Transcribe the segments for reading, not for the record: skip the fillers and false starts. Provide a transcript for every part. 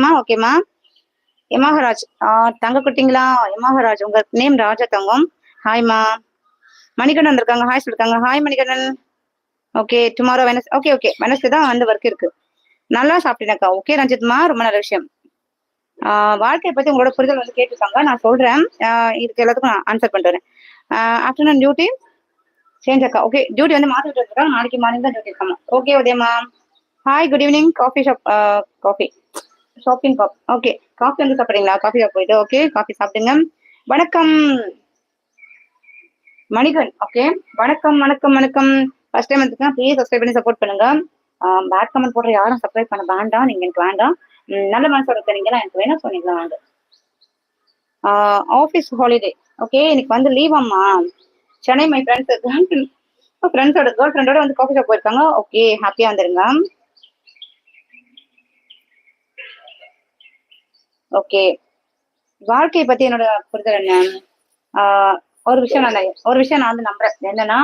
ஓகேம்மா ஓகேம்மா. யமகராஜ் தங்க குட்டிங்களா? யமகராஜ் உங்க நேம் ராஜா தங்கம். ஹாய்மா. மணிகண்டன் வந்திருக்காங்க, ஹாய் சொல்லிருக்காங்க. Hi Manikandan. Okay tomorrow Venice okay okay Wednesday தான் வந்து ஒர்க் இருக்கு. நல்லா சாப்பிட்டேனக்கா. ஓகே ரஞ்சித்மா, ரொம்ப நல்ல விஷயம். வாழ்க்கையை பத்தி உங்களோட புரிதல் வந்து கேட்டிருக்காங்க, நான் சொல்றேன். இதுக்கு எல்லாத்துக்கும் நான் ஆன்சர் பண்ணிட்டு வரேன். ஆஃப்டர்நூன் டியூட்டி சேஞ்ச் அக்கா. ஓகே டியூட்டி வந்து மாத்திட்டு இருக்காங்க, நாளைக்கு மார்னிங் தான் டியூட்டி இருக்காங்க. ஓகே உதயமா. Hi good evening. Coffee shop coffee shopping காப் ஓகே. காஃபி வந்து சாப்பிட்றீங்களா? காஃபி ஷாப் போயிட்டு ஓகே காஃபி சாப்பிடுங்க. வணக்கம் மணிகன். ஓகே வணக்கம் வணக்கம் வணக்கம். ஃபர்ஸ்ட் டைம் வந்துருக்கா, ப்ளீஸ் சப்ஸ்கிரைப் பண்ணி சப்போர்ட் பண்ணுங்க. பேட் கமெண்ட் போடுற யாரும் சப்ஸ்கிரைப் பண்ண வேண்டாம், நீங்க எனக்கு வேண்டாம். நல்ல மனசோட இருக்கீங்களா, எனக்கு வேணும் சொன்னீங்களா வாங்க. Office holiday okay. இன்னைக்கு வந்து லீவ் அம்மா. சென்னை மை ஃப்ரெண்ட்ஸோட கேர்ள் ஃப்ரெண்டோட வந்து காஃபி ஷாப் போயிருக்காங்க. ஓகே ஹாப்பியா வந்துருங்க. ஓகே வாழ்க்கையை பத்தி என்னோட புரிதல் என்ன? ஒரு விஷயம் நான் வந்து நம்புறேன். என்னன்னா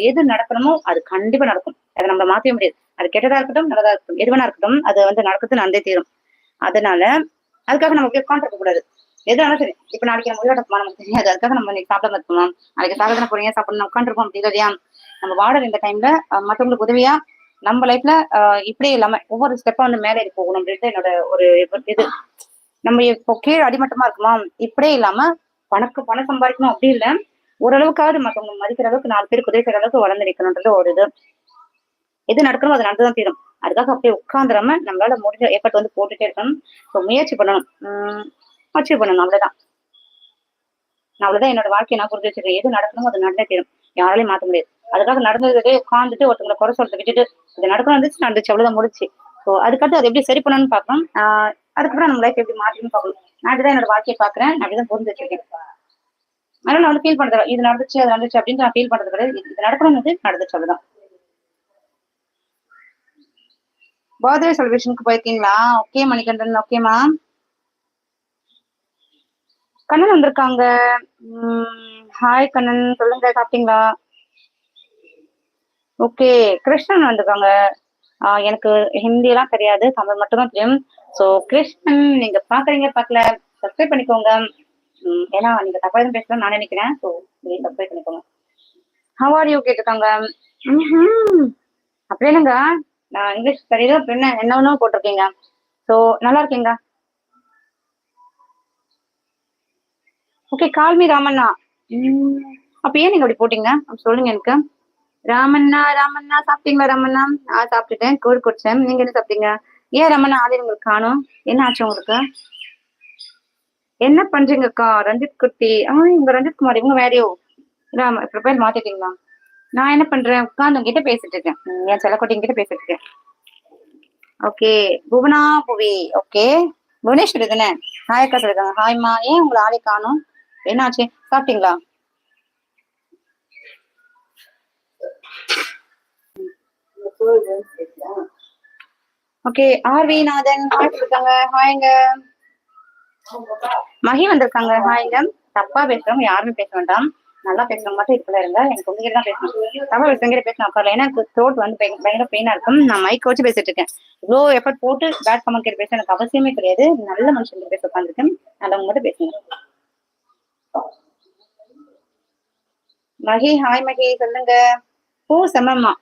எது நடக்கணுமோ அது கண்டிப்பா நடக்கும். அதை நம்ம மாற்றவே முடியாது. அது கெட்டதா இருக்கட்டும் நல்லதா இருக்கட்டும் எது வேணா இருக்கட்டும், அது வந்து நடக்குது நடந்தே தீரும். அதனால அதுக்காக நம்ம போய் உட்காந்துருக்க கூடாது. எதுனாலும் சரி. இப்ப நாளைக்கு நம்ம உயிரோட்டமா நமக்கு தெரியாது, அதுக்காக நம்ம இன்னைக்கு சாப்பிடாம இருக்கணும். நாளைக்கு சாப்பிட போறீங்க சாப்பிடணும் உட்காந்துருக்கோம் அப்படி இல்லையா? நம்ம வாழற இந்த டைம்ல மற்றவங்களுக்கு உதவியா நம்ம லைஃப்ல இப்படியே இல்லாம ஒவ்வொரு ஸ்டெப்பா வந்து மேலே போகணும் அப்படின்ட்டு என்னோட ஒரு இது. நம்ம இப்போ கீழே அடிமட்டமா இருக்குமா, இப்படியே இல்லாம பணம் சம்பாதிக்கணும் அப்படி இல்லை, ஓரளவுக்காவது மற்றவங்க மதிக்கிற அளவுக்கு 4 பேருக்கு உதவி செய்யற அளவுக்கு வளர்ந்து நிற்கணுன்றது ஒரு இது. எது நடக்கணும் அது நடந்துதான் தீரும். அதுக்காக அப்படியே உட்காந்துடாம நம்மளால முடிஞ்ச எஃபர்ட் வந்து போட்டுட்டே இருக்கணும். ஸோ முயற்சி பண்ணணும், அச்சீவ் பண்ணணும். அவ்வளவுதான் என்னோட வாழ்க்கையை நான் புரிஞ்சு வச்சிருக்கேன். எது நடக்கணும் அது நடந்தே தீரும், யாராலையும் மாற்ற முடியாது. அதுக்காக நடந்ததே உட்காந்துட்டு ஒருத்தங்களை குறை சொல்றதை விட்டுட்டு இது நடக்கணும் வந்துச்சு நடந்துச்சு அவ்வளவுதான் முடிச்சு. ஸோ அதுக்கடுத்து அதை எப்படி சரி பண்ணணும்னு பார்க்கணும். அதுக்கப்புறம் நம்ம லைஃப் எப்படி மாற்றணும்னு பார்க்கணும். நான் அப்படிதான் என்னோட வாழ்க்கையை பாக்குறேன், நான் அப்படிதான் புரிஞ்சு வச்சிருக்கேன். அதனால நான் வந்து ஃபீல் பண்றது இது நடந்துச்சு அது நடந்துச்சு அப்படின்னு நான் ஃபீல் பண்றது கிடையாது. இது நடக்கணும்னு நடந்துச்சு அவ்வளவுதான். பர்த்டே செலிப்ரேஷனுக்கு போயிருக்கீங்களா? ஓகே மணிகண்டன். ஓகேமா. கண்ணன் வந்திருக்காங்க. ஹாய் கண்ணன், சொல்லுங்க சாப்பிட்டீங்களா? ஓகே கிருஷ்ணன் வந்திருக்காங்க. எனக்கு ஹிந்தி எல்லாம் தெரியாது, தமிழ் மட்டும் தான் தெரியும். ஸோ கிருஷ்ணன் நீங்க பாக்குறீங்க பார்க்கல சப்ஸ்கிரைப் பண்ணிக்கோங்க. ஏன்னா நீங்க தப்பா எதுவும் பேசலாம் நான் நினைக்கிறேன். ஸோ சப்ஸ்கிரைப் பண்ணிக்கோங்க. ஹவ் ஆர் யூ கேட்டிருக்காங்க. அப்படி என்னங்க நான் இங்கிலீஷ் தெரியுது அப்படி என்ன ஒன்றும் போட்டிருக்கீங்க. ஸோ நல்லா இருக்கீங்க. Okay call me Ramanna. அப்ப ஏன் நீங்க அப்படி போட்டீங்க சொல்லுங்க எனக்கு. ராமண்ணா ராமண்ணா சாப்பிட்டீங்களா? ராமண்ணா சாப்பிட்டுட்டேன், கூழ் குடிச்சேன். நீங்க என்ன சாப்பிட்டீங்க? ஏன் ரமண்ணா ஆதிர் உங்களுக்கு காணும், என்ன ஆச்சு உங்களுக்கு? என்ன பண்றீங்கக்கா? ரஞ்சித் குட்டி இவங்க ரஞ்சித் குமார் இவங்க வேறையோ ப்ரொஃபைல் மாத்திட்டீங்களா? நான் என்ன பண்றேன், உட்காந்து உங்ககிட்ட பேசிட்டு இருக்கேன். என் செல்லக்குட்டி கிட்ட பேசிட்டு இருக்கேன். ஓகே புவனா புவி. ஓகே புவனேஸ்வரி தானே? ஹாய் அக்கா சொல்லிருக்காங்க. ஹாய்மா. ஏன் உங்களை ஆளே காணும், என்னாச்சு? சாப்பிட்டீங்களா? ஓகே ஆர்வி நாதன் ஹாய் சொல்லிருக்காங்க. ஹாய்ங்க. மகி வந்திருக்காங்க. ஹாய்ங்க. தப்பா பேசுறவங்க யாருமே பேச வேண்டாம், நல்லா பேசுறவங்க மட்டும் இதுக்குள்ள இருங்க. எனக்கு உங்ககிட்ட தான் பேசணும், தப்பா பேசுறவங்க பேசணும் உட்காரல. ஏன்னா எனக்கு த்ரோட் வந்து பயங்கர பெயினா இருக்கும். நான் மைக் வச்சு பேசிட்டு இருக்கேன். இவ்வளோ எஃபர்ட் போட்டு பேட் கமெண்ட் கேட்டு பேச எனக்கு அவசியமே கிடையாது. நல்ல மனுஷங்க பேச உட்காந்துருக்கேன், நல்லவங்க மட்டும் பேசுங்க. மகி ஹாய் மகி சொல்லுங்க. பூ செம்மம்மா.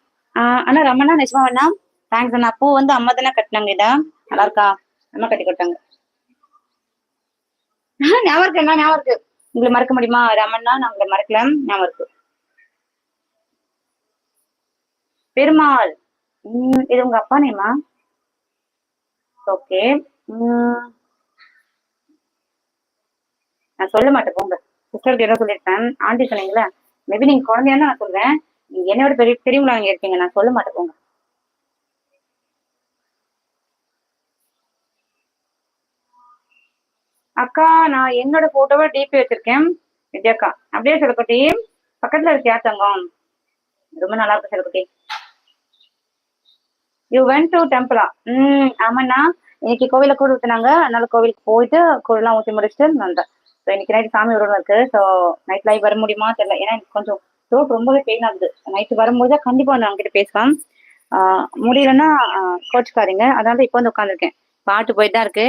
ஆனா ரமணா நிஜமா வேணா தேங்க்ஸ் அண்ணா. பூ வந்து அம்மா தானே கட்டினாங்க, இதா நல்லா இருக்கா? அம்மா கட்டி கொடுத்தாங்க. ஞாபகம் இருக்கு, என்ன ஞாபகம் இருக்கு. உங்களை மறக்க முடியுமா ரமண்ணா? நான் உங்களை மறக்கல, ஞாபகம் இருக்கு. பெருமாள். இது உங்க அப்பா நேமா? ஓகே. நான் சொல்ல மாட்டேன் போங்க. சிஸ்டருக்கு என்ன சொல்லியிருப்பேன், ஆண்டி சொன்னீங்களா? மேபி நீங்க குழந்தையானு நான் சொல்றேன், நீங்க என்னோட பெரியவங்களா நீங்க இருக்கீங்க, நான் சொல்ல மாட்டேன் போங்க. அக்கா நான் என்னோட போட்டோவை டிபி வச்சிருக்கேன். விஜயக்கா அப்படியே செல்குட்டி பக்கத்துல இருக்கியா தங்கம்? ரொம்ப நல்லா இருக்கு செல்குட்டி. யூ வென்ட் டு டெம்பிளா? ஆமாண்ணா, இன்னைக்கு கோவில கூழ் ஊத்துனாங்க, அதனால கோவிலுக்கு போயிட்டு கூழெல்லாம் ஊற்றி முடிச்சுட்டு வந்தேன். ஸோ இன்னைக்கு நைட் சாமி உருவம் இருக்கு. ஸோ நைட் லைவ் வர முடியுமா தெரியல, ஏன்னா எனக்கு கொஞ்சம் த்ரோட் ரொம்பவே பெயின் ஆகுது. நைட்டு வரும்போது கண்டிப்பா நான் அவங்ககிட்ட பேசலாம். முடியலன்னா கோச்சுக்காதீங்க. அதனால இப்போ வந்து உட்காந்துருக்கேன். பாட்டு போயிட்டு தான் இருக்கு.